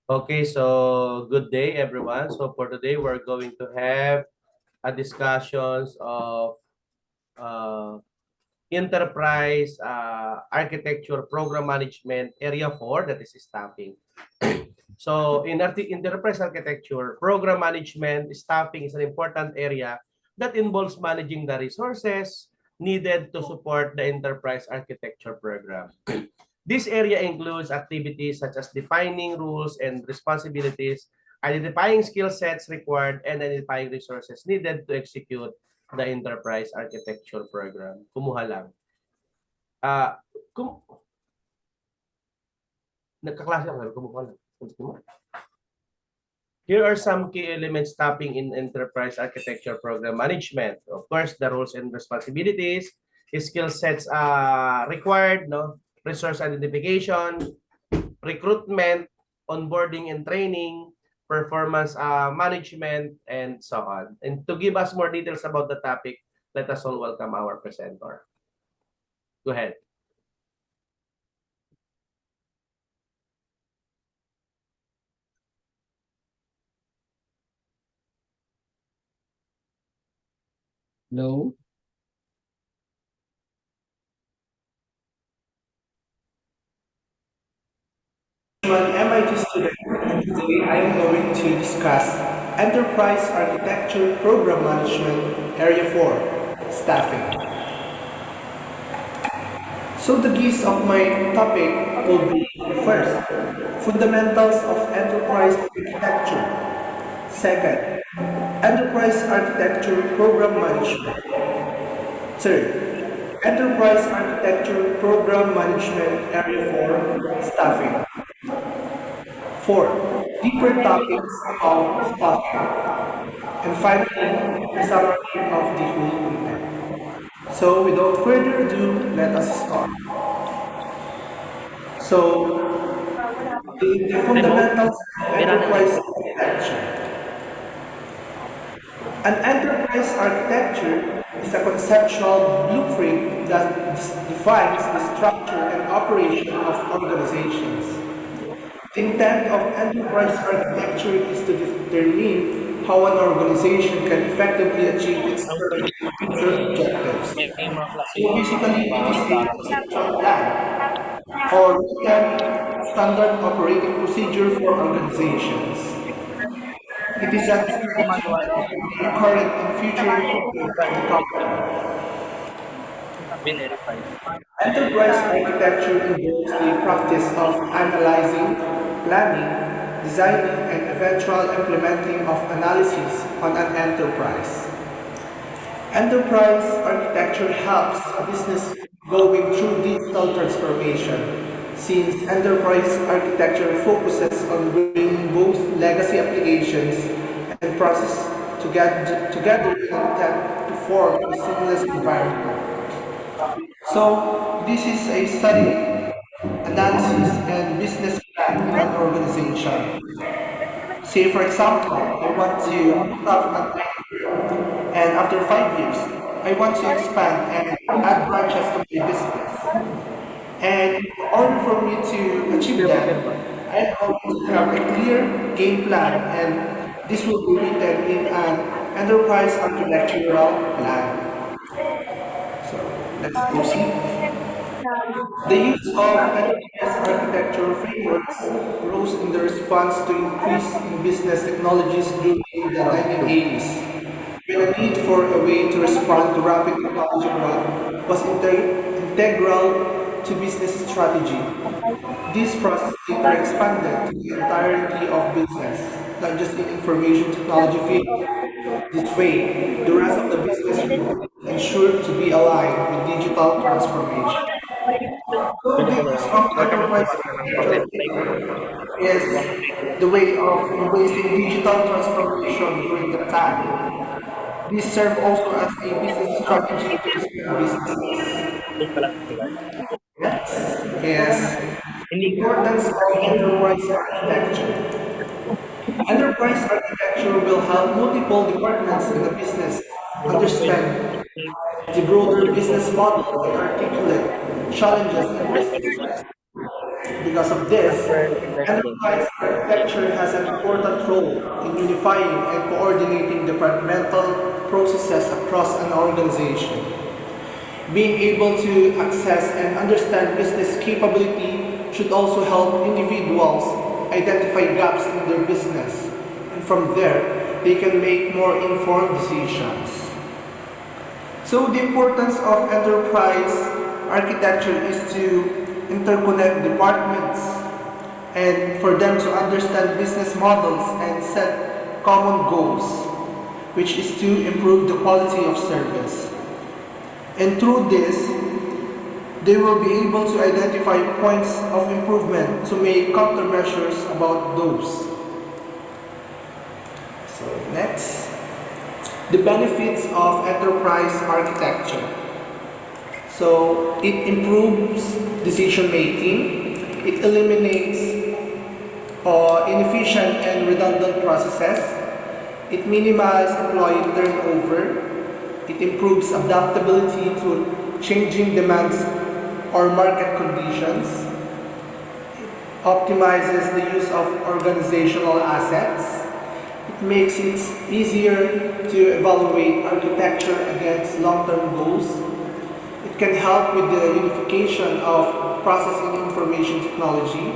Okay, so good day, everyone. So for today, we're going to have a discussions of uh, enterprise architecture program management area 4, that is staffing. So in enterprise architecture, program management, staffing is an important area that involves managing the resources needed to support the enterprise architecture program. This area includes activities such as defining rules and responsibilities, identifying skill sets required, and identifying resources needed to execute the enterprise architecture program. Kumuha lang. Ah, kum nagkaklase ako, kumuha lang. Here are some key elements tapping in enterprise architecture program management. Of course, the roles and responsibilities, skill sets required, no? Resource identification, recruitment, onboarding and training, performance management, and so on. And to give us more details about the topic, let us all welcome our presenter. Go ahead. Hello. I'm an MIT student, and today I am going to discuss Enterprise Architecture Program Management Area 4, Staffing. So the gist of my topic will be first, fundamentals of enterprise architecture. Second, enterprise architecture program management. Third, enterprise architecture program management area 4, staffing. Fourth, deeper topics of staffing. And finally, the summary of the whole content. So without further ado, let us start. So the fundamentals of enterprise architecture. An enterprise architecture is a conceptual blueprint that defines the structure and operation of organizations. The intent of enterprise architecture is to determine how an organization can effectively achieve its current and future objectives. So basically, it is a conceptual plan or written standard operating procedure for organizations. It is a strategy of the current and future growth of the company. Enterprise architecture involves the practice of analyzing, planning, designing, and eventual implementing of analysis on an enterprise. Enterprise architecture helps business going through digital transformation, since enterprise architecture focuses on bringing both legacy applications and process together in an attempt to form a seamless environment. So, this is a study, analysis, and business plan in an organization. Say, for example, I want to have an and after 5 years, I want to expand and add branches to my business. And in order for me to achieve that, I want to have a clear game plan, and this will be written in an enterprise architectural plan. So let's proceed. The use of enterprise architecture frameworks rose in the response to increase in business technologies during the 1980s, when a need for a way to respond to rapid technology growth was integral to business strategy. This process later expanded to the entirety of business, not just in information technology field. This way, the rest of the business will ensure to be aligned with digital transformation. So the use of enterprise architecture framework is the way of embracing digital transformation during the time. This serves also as a business strategy to expand businesses. Next is importance of enterprise architecture. Enterprise architecture will help multiple departments in the business understand the broader business model and articulate challenges and risks. Because of this, enterprise architecture has an important role in unifying and coordinating departmental processes across an organization. Being able to access and understand business capability should also help individuals identify gaps in their business, and from there, they can make more informed decisions. So the importance of enterprise architecture is to interconnect departments and for them to understand business models and set common goals, which is to improve the quality of service. And through this, they will be able to identify points of improvement to make countermeasures about those. So next, the benefits of enterprise architecture. So it improves decision making, it eliminates inefficient and redundant processes, it minimizes employee turnover, it improves adaptability to changing demands or market conditions, it optimizes the use of organizational assets, it makes it easier to evaluate architecture against long-term goals, it can help with the unification of processing information technology,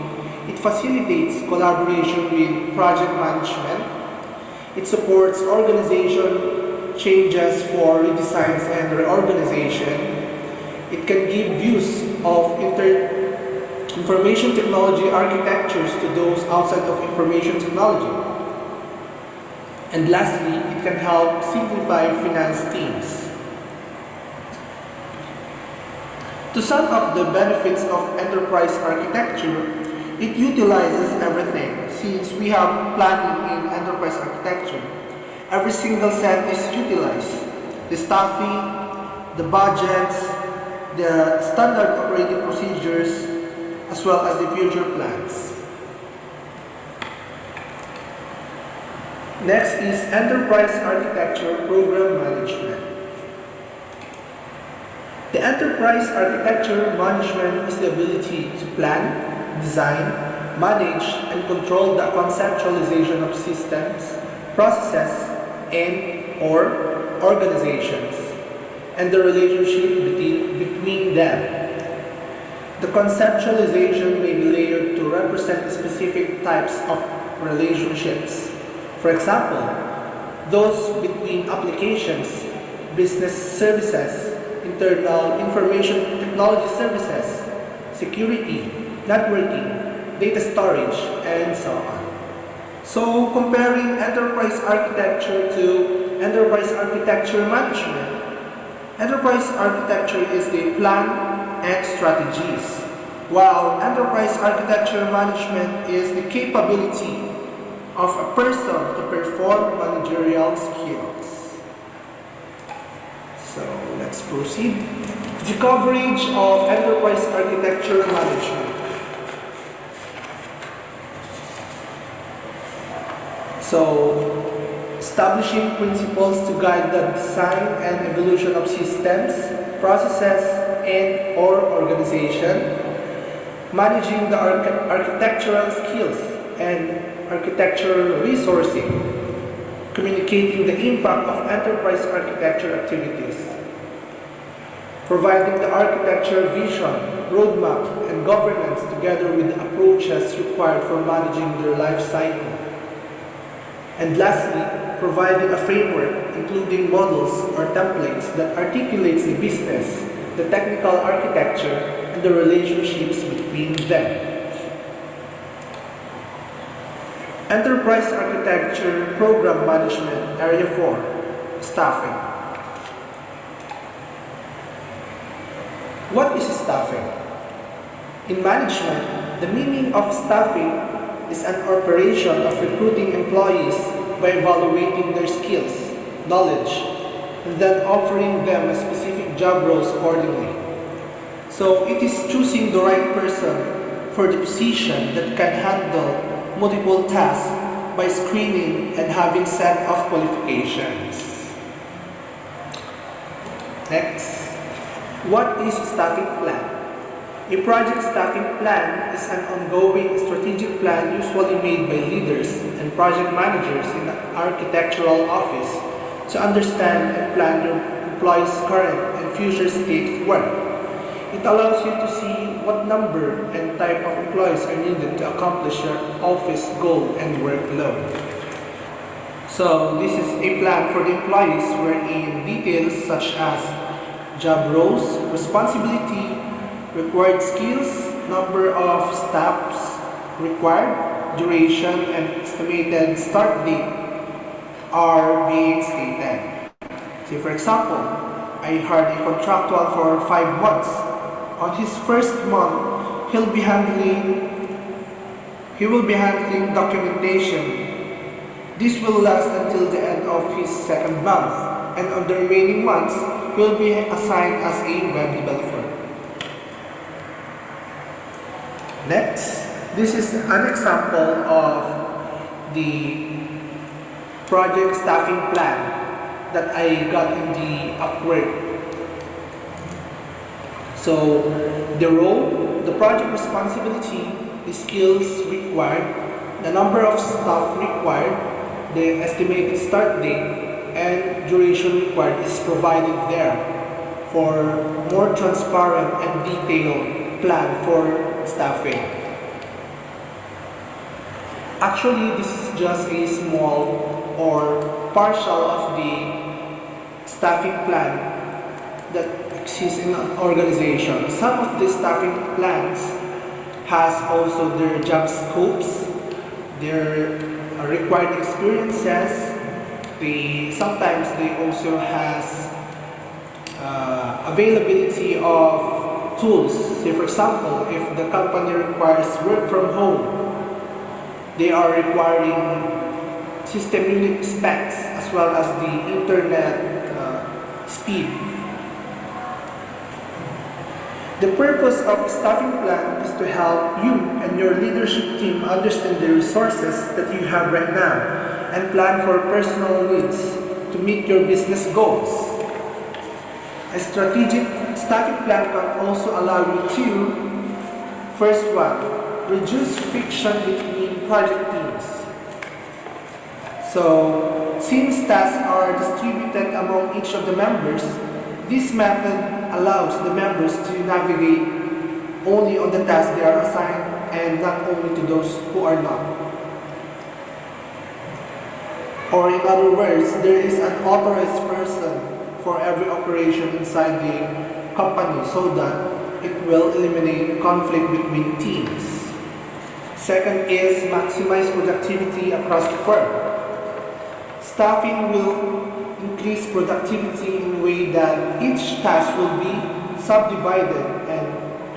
it facilitates collaboration with project management, it supports organization changes for redesigns and reorganization. It can give views of information technology architectures to those outside of information technology. And lastly, it can help simplify finance teams. To sum up the benefits of enterprise architecture, it utilizes everything. Since we have planning in enterprise architecture, every single set is utilized. The staffing, the budgets, the standard operating procedures, as well as the future plans. Next is enterprise architecture program management. The enterprise architecture management is the ability to plan, design, manage, and control the conceptualization of systems, processes, and/or organizations, and the relationship between them. The conceptualization may be layered to represent specific types of relationships. For example, those between applications, business services, internal information technology services, security, networking, data storage, and so on. So comparing enterprise architecture to enterprise architecture management, enterprise architecture is the plan and strategies, while enterprise architecture management is the capability of a person to perform managerial skills. So let's proceed. The coverage of enterprise architecture management. So, establishing principles to guide the design and evolution of systems, processes, and/or organization, managing the architectural skills and architectural resourcing, communicating the impact of enterprise architecture activities, providing the architecture vision, roadmap, and governance together with the approaches required for managing their life cycle. And lastly, providing a framework including models or templates that articulates the business, the technical architecture, and the relationships between them. Enterprise Architecture Program Management, Area 4, Staffing. What is staffing? In management, the meaning of staffing is an operation of recruiting employees by evaluating their skills, knowledge, and then offering them a specific job roles accordingly. So it is choosing the right person for the position that can handle multiple tasks by screening and having set of qualifications. Next, what is staffing plan? A project staffing plan is an ongoing strategic plan usually made by leaders and project managers in the architectural office to understand and plan your employees' current and future state of work. It allows you to see what number and type of employees are needed to accomplish your office goal and workload. So this is a plan for the employees wherein details such as job roles, responsibility, required skills, number of staffs required, duration, and estimated start date are being stated. Say for example, I hired a contractual for 5 months. On his first month, he will be handling documentation. This will last until the end of his second month, and on the remaining months, he will be assigned as a web developer. Next, this is an example of the project staffing plan that I got in the Upwork. So, the role, the project responsibility, the skills required, the number of staff required, the estimated start date, and duration required is provided there for more transparent and detailed plan for staffing. Actually, this is just a small or partial of the staffing plan that exists in an organization. Some of the staffing plans has also their job scopes, their required experiences. Sometimes they also has availability of tools. Say for example, if the company requires work from home, they are requiring system unit specs as well as the internet speed. The purpose of staffing plan is to help you and your leadership team understand the resources that you have right now and plan for personal needs to meet your business goals. A strategic staffing plan can also allow you to, first one, reduce friction between project teams. So, since tasks are distributed among each of the members, this method allows the members to navigate only on the tasks they are assigned and not only to those who are not. Or in other words, there is an authorized person for every operation inside the company so that it will eliminate conflict between teams. Second is maximize productivity across the firm. Staffing will increase productivity in a way that each task will be subdivided and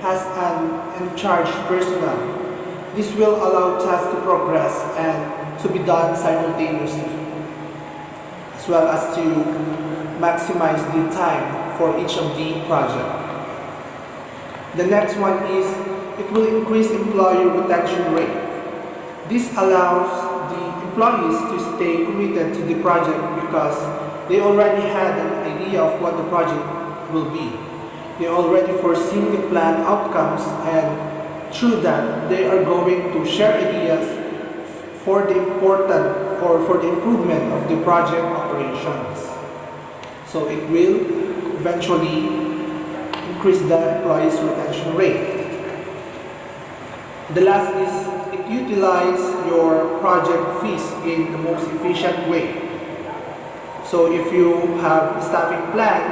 has an in-charge personnel. This will allow tasks to progress and to be done simultaneously, as well as to maximize the time for each of the project. The next one is it will increase employee retention rate. This allows the employees to stay committed to the project because they already had an idea of what the project will be. They already foreseen the planned outcomes, and through that, they are going to share ideas for the important or for the improvement of the project operations. So it will eventually increase the employees' retention rate. The last is it utilizes your project fees in the most efficient way. So if you have a staffing plan,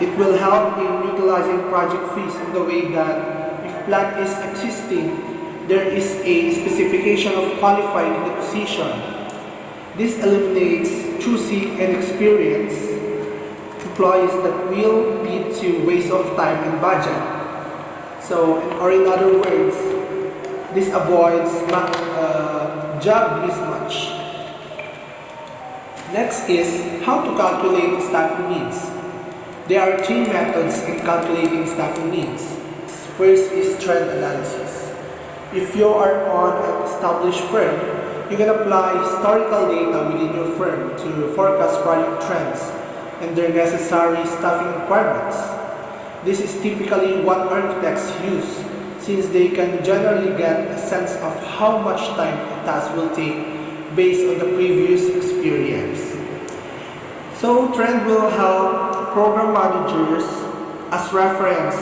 it will help in utilizing project fees in the way that if plan is existing, there is a specification of qualified in the position. This eliminates choosing and experience employees that will lead to waste of time and budget. So, or in other words, this avoids job mismatch. Next is how to calculate staffing needs. There are three methods in calculating staffing needs. First is trend analysis. If you are on an established firm, you can apply historical data within your firm to forecast project trends and their necessary staffing requirements. This is typically what architects use since they can generally get a sense of how much time a task will take based on the previous experience. So Trend will help program managers as reference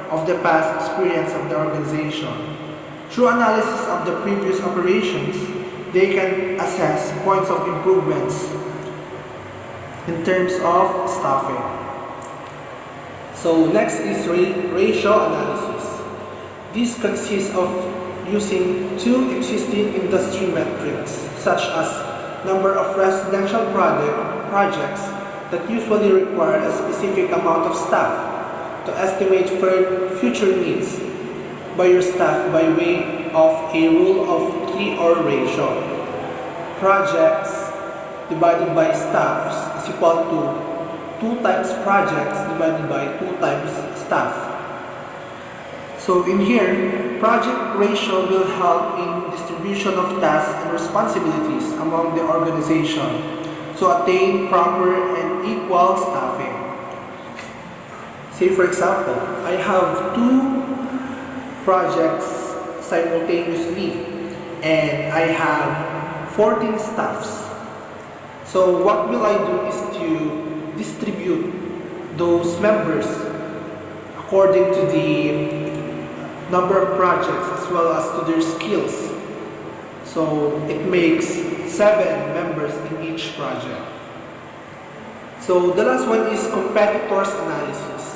of the past experience of the organization. Through analysis of the previous operations, they can assess points of improvements in terms of staffing. So next is ratio analysis. This consists of using two existing industry metrics such as number of residential projects that usually require a specific amount of staff to estimate future needs by your staff by way of a rule of 3 or ratio. Projects divided by staffs is equal to 2 times projects divided by 2 times staff. So in here, project ratio will help in distribution of tasks and responsibilities among the organization to attain proper and equal staffing. Say for example, I have 2 projects simultaneously and I have 14 staffs. So what will I do is to distribute those members according to the number of projects as well as to their skills. So it makes 7 members in each project. So the last one is competitors analysis.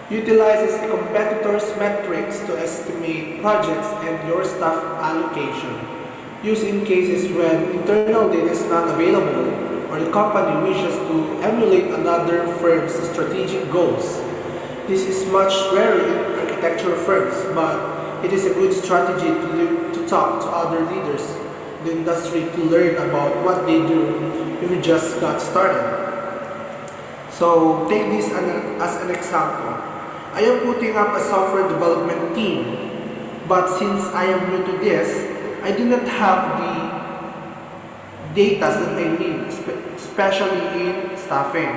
Utilizes a competitors metrics to estimate projects and your staff allocation. Used in cases when internal data is not available or the company wishes to emulate another firm's strategic goals. This is much rarer in architectural firms, but it is a good strategy to talk to other leaders in the industry to learn about what they do if you just got started. So take this as an example. I am putting up a software development team, but since I am new to this, I do not have the data that I need, especially in staffing.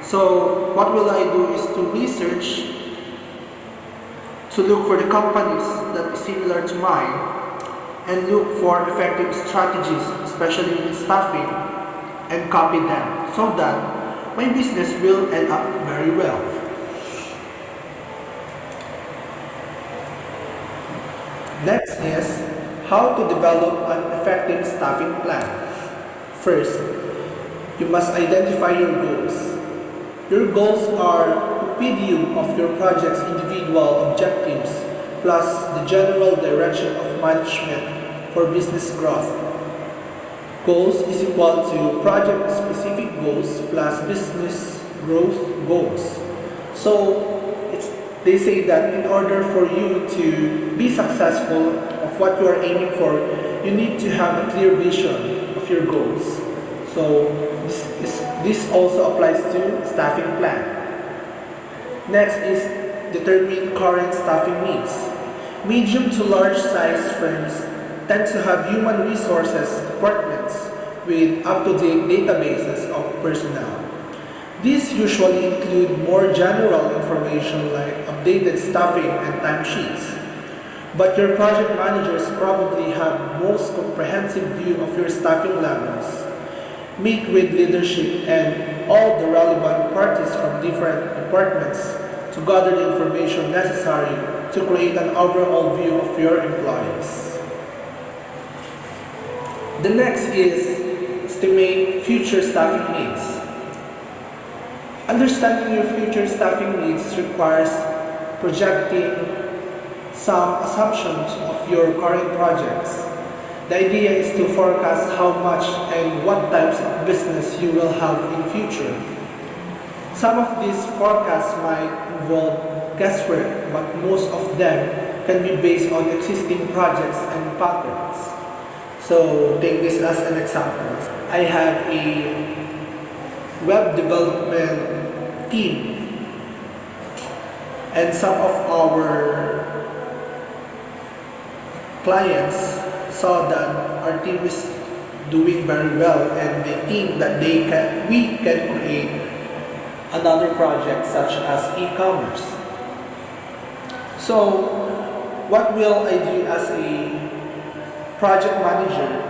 So what will I do is to research, to look for the companies that is similar to mine, and look for effective strategies, especially in staffing, and copy them so that my business will end up very well. Next is how to develop an effective staffing plan. First, you must identify your goals. Your goals are a compendium of your project's individual objectives plus the general direction of management for business growth. Goals is equal to project-specific goals plus business growth goals. So they say that in order for you to be successful of what you are aiming for, you need to have a clear vision of your goals. So this also applies to staffing plan. Next is determine current staffing needs. Medium to large size firms tend to have human resources departments with up-to-date databases of personnel. These usually include more general information like updated staffing and timesheets. But your project managers probably have most comprehensive view of your staffing levels. Meet with leadership and all the relevant parties from different departments to gather the information necessary to create an overall view of your employees. The next is estimate future staffing needs. Understanding your future staffing needs requires projecting some assumptions of your current projects. The idea is to forecast how much and what types of business you will have in future. Some of these forecasts might involve guesswork, but most of them can be based on existing projects and patterns. So take this as an example. I have a web development team, and some of our clients saw that our team is doing very well, and they think that we can create another project such as e-commerce. So, what will I do as a project manager?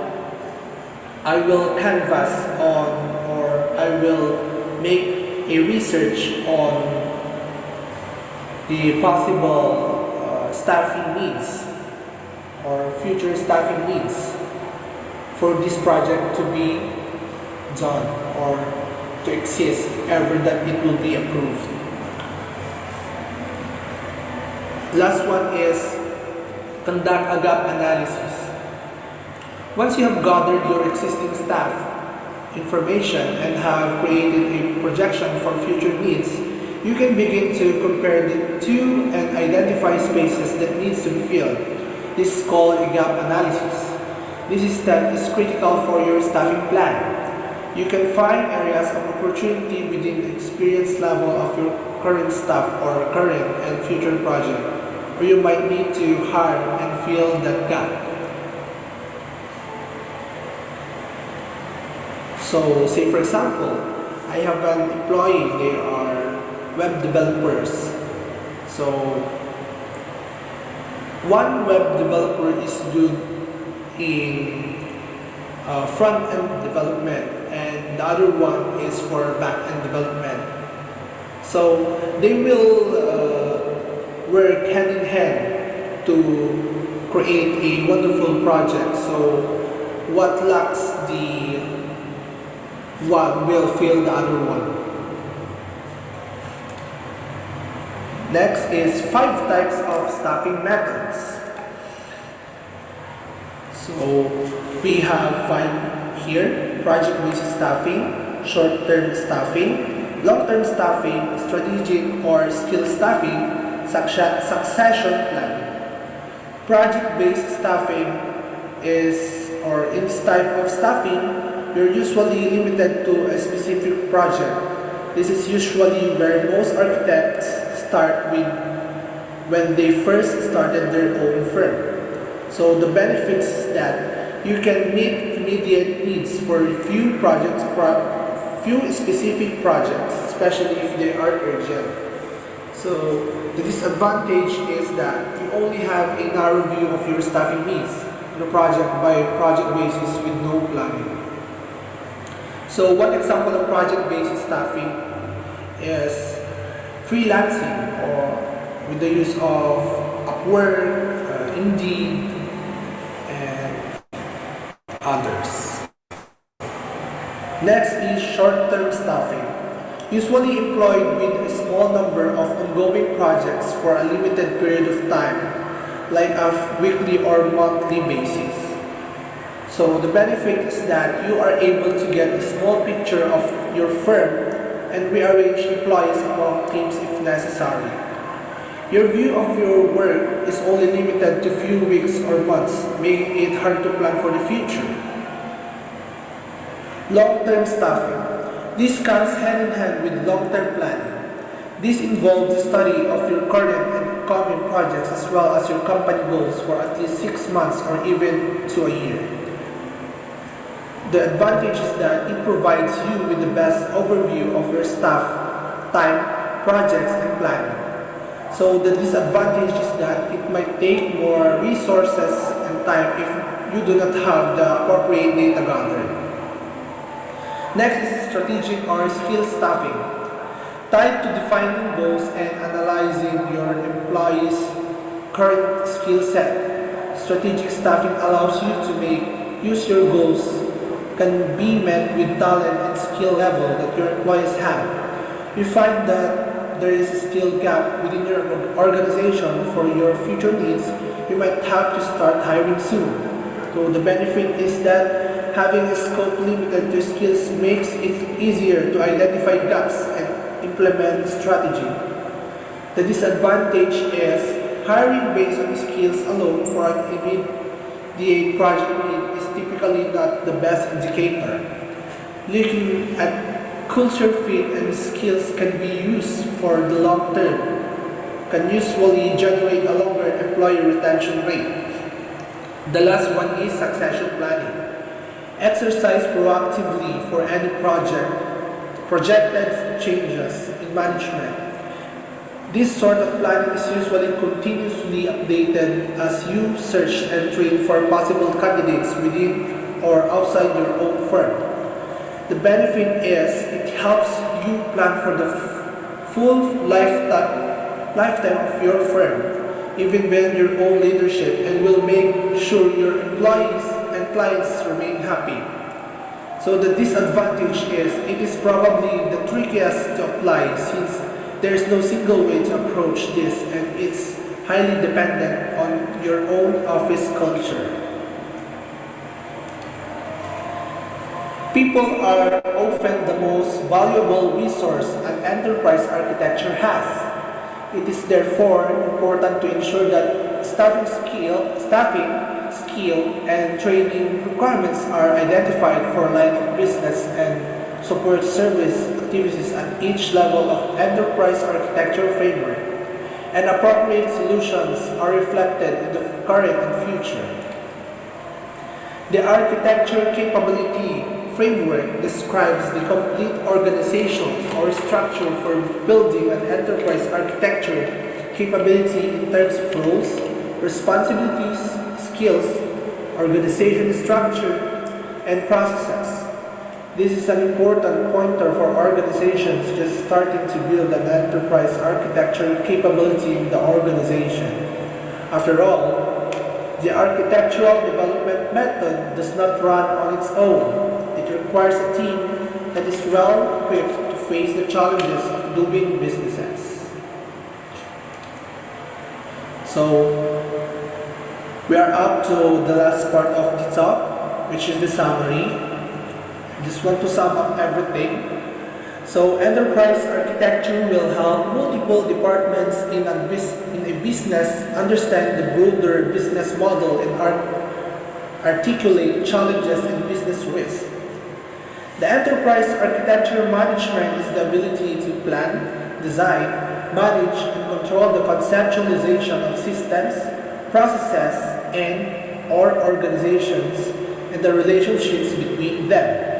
I will canvas on, or I will make a research on the possible staffing needs or future staffing needs for this project to be done or to exist if ever that it will be approved. Last one is conduct a gap analysis. Once you have gathered your existing staff information and have created a projection for future needs, you can begin to compare the two and identify spaces that needs to be filled. This is called a gap analysis. This step is critical for your staffing plan. You can find areas of opportunity within the experience level of your current staff or current and future project, where you might need to hire and fill that gap. So, say for example, I have an employee, they are web developers. So, one web developer is good in front-end development, and the other one is for back-end development. So, they will work hand in hand to create a wonderful project. So, what lacks the one will fill the other one. Next is 5 types of staffing methods. So we have 5 here: project-based staffing, short-term staffing, long-term staffing, strategic or skill staffing, succession planning. Project-based staffing is, or in this type of staffing, you're usually limited to a specific project. This is usually where most architects start with when they first started their own firm. So the benefits is that you can meet immediate needs for few projects, few specific projects, especially if they are urgent. So the disadvantage is that you only have a narrow view of your staffing needs on a project by project basis with no planning. So one example of project-based staffing is freelancing, or with the use of Upwork, Indeed, and others. Next is short-term staffing, usually employed with a small number of ongoing projects for a limited period of time, like a weekly or monthly basis. So the benefit is that you are able to get a small picture of your firm and rearrange employees among teams if necessary. Your view of your work is only limited to few weeks or months, making it hard to plan for the future. Long-term staffing. This comes hand in hand with long-term planning. This involves the study of your current and coming projects as well as your company goals for at least 6 months or even to a year. The advantage is that it provides you with the best overview of your staff, time, projects, and planning. So the disadvantage is that it might take more resources and time if you do not have the appropriate data gathered. Next is strategic or skill staffing. Tied to defining goals and analyzing your employees' current skill set. Strategic staffing allows you to use your goals can be met with talent and skill level that your employees have. You find that there is a skill gap within your organization for your future needs, you might have to start hiring soon. So the benefit is that having a scope limited to skills makes it easier to identify gaps and implement strategy. The disadvantage is hiring based on skills alone for an immediate project need is typically not the best indicator. Looking at culture fit and skills can be used for the long term, can usually generate a longer employee retention rate. The last one is succession planning. exercise proactively for any projected changes in management. This sort of planning is usually continuously updated as you search and train for possible candidates within or outside your own firm. The benefit is it helps you plan for the full lifetime of your firm, even when your own leadership, and will make sure your employees and clients remain happy. So the disadvantage is it is probably the trickiest to apply since there is no single way to approach this and it's highly dependent on your own office culture. People are often the most valuable resource an enterprise architecture has. It is therefore important to ensure that skill, and training requirements are identified for line of business and support service activities at each level of enterprise architecture framework, and appropriate solutions are reflected in the current and future. The architecture capability framework describes the complete organization or structure for building an enterprise architecture capability in terms of roles, responsibilities, skills, organization structure, and processes. This is an important pointer for organizations just starting to build an enterprise architecture capability in the organization. After all, the architectural development method does not run on its own. It requires a team that is well equipped to face the challenges of doing businesses. So, we are up to the last part of the talk, which is the summary. I just want to sum up everything. So, enterprise architecture will help multiple departments in a business understand the broader business model and articulate challenges and business risks. The enterprise architecture management is the ability to plan, design, manage, and control the conceptualization of systems, processes, and/or organizations and the relationships between them.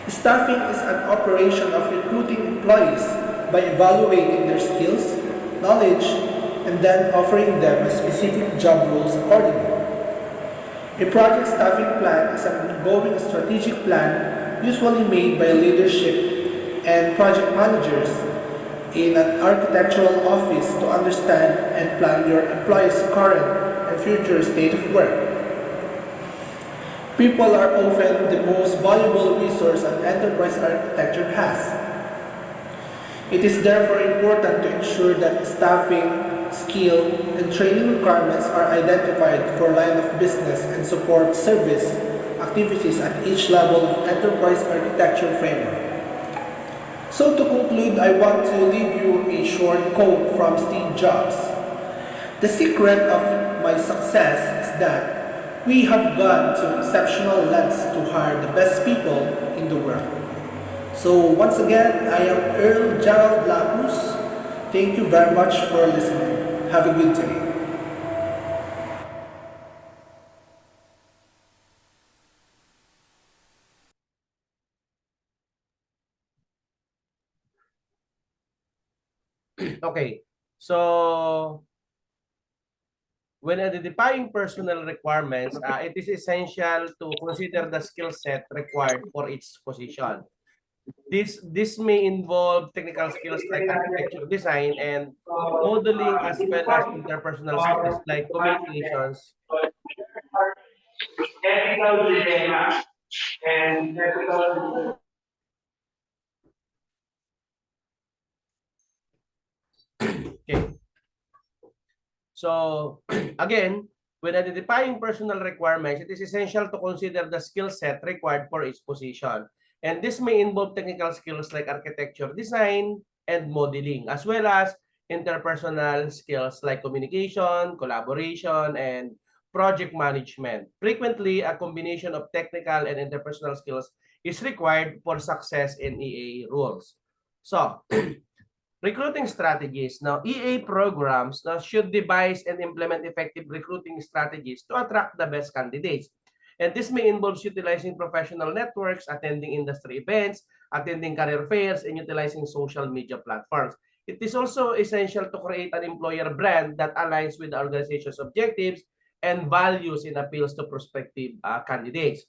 Staffing is an operation of recruiting employees by evaluating their skills, knowledge, and then offering them a specific job roles accordingly. A project staffing plan is an ongoing strategic plan usually made by leadership and project managers in an architectural office to understand and plan your employees' current and future state of work. People are often the most valuable resource an enterprise architecture has. It is therefore important to ensure that staffing, skill, and training requirements are identified for line of business and support service activities at each level of enterprise architecture framework. So to conclude, I want to leave you a short quote from Steve Jobs. The secret of my success is that we have gone to exceptional lengths to hire the best people in the world. So once again, I am Earl Gerald Lacus. Thank you very much for listening. Have a good day. Okay, so when identifying personal requirements, it is essential to consider the skill set required for each position. This may involve technical skills like architecture design and modeling, as well as interpersonal skills like communications. Ethical dilemma and ethical. Okay. So again, when identifying personal requirements, it is essential to consider the skill set required for each position. And this may involve technical skills like architecture design and modeling, as well as interpersonal skills like communication, collaboration, and project management. Frequently, a combination of technical and interpersonal skills is required for success in EA roles. So, recruiting strategies. Now, EA programs should devise and implement effective recruiting strategies to attract the best candidates. And this may involve utilizing professional networks, attending industry events, attending career fairs, and utilizing social media platforms. It is also essential to create an employer brand that aligns with the organization's objectives and values and appeals to prospective candidates.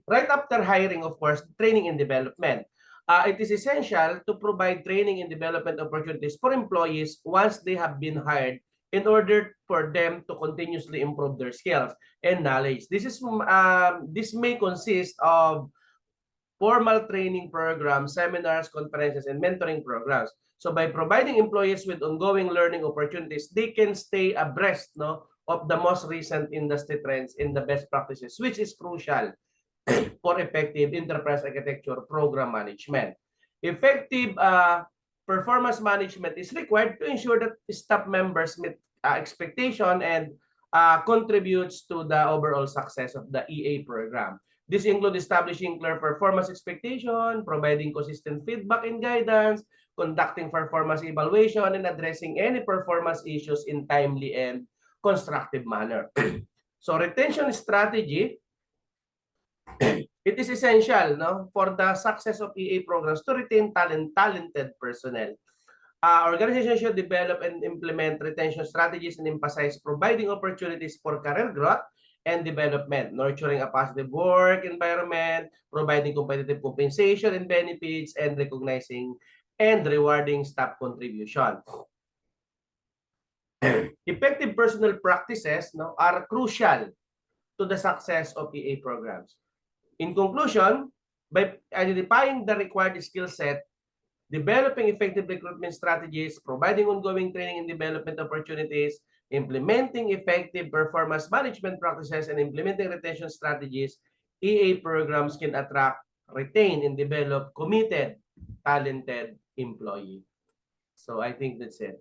Right after hiring, of course, training and development. It is essential to provide training and development opportunities for employees once they have been hired in order for them to continuously improve their skills and knowledge. This may consist of formal training programs, seminars, conferences, and mentoring programs. So by providing employees with ongoing learning opportunities, they can stay abreast of the most recent industry trends and the best practices, which is crucial for effective enterprise architecture program management. Effective performance management is required to ensure that staff members meet expectation and contributes to the overall success of the EA program. This includes establishing clear performance expectation, providing consistent feedback and guidance, conducting performance evaluation, and addressing any performance issues in timely and constructive manner. So retention strategy, it is essential for the success of EA programs to retain talented personnel. Organizations should develop and implement retention strategies and emphasize providing opportunities for career growth and development, nurturing a positive work environment, providing competitive compensation and benefits, and recognizing and rewarding staff contribution. Effective personal practices are crucial to the success of EA programs. In conclusion, by identifying the required skill set, developing effective recruitment strategies, providing ongoing training and development opportunities, implementing effective performance management practices, and implementing retention strategies, EA programs can attract, retain, and develop committed, talented employees. So I think that's it.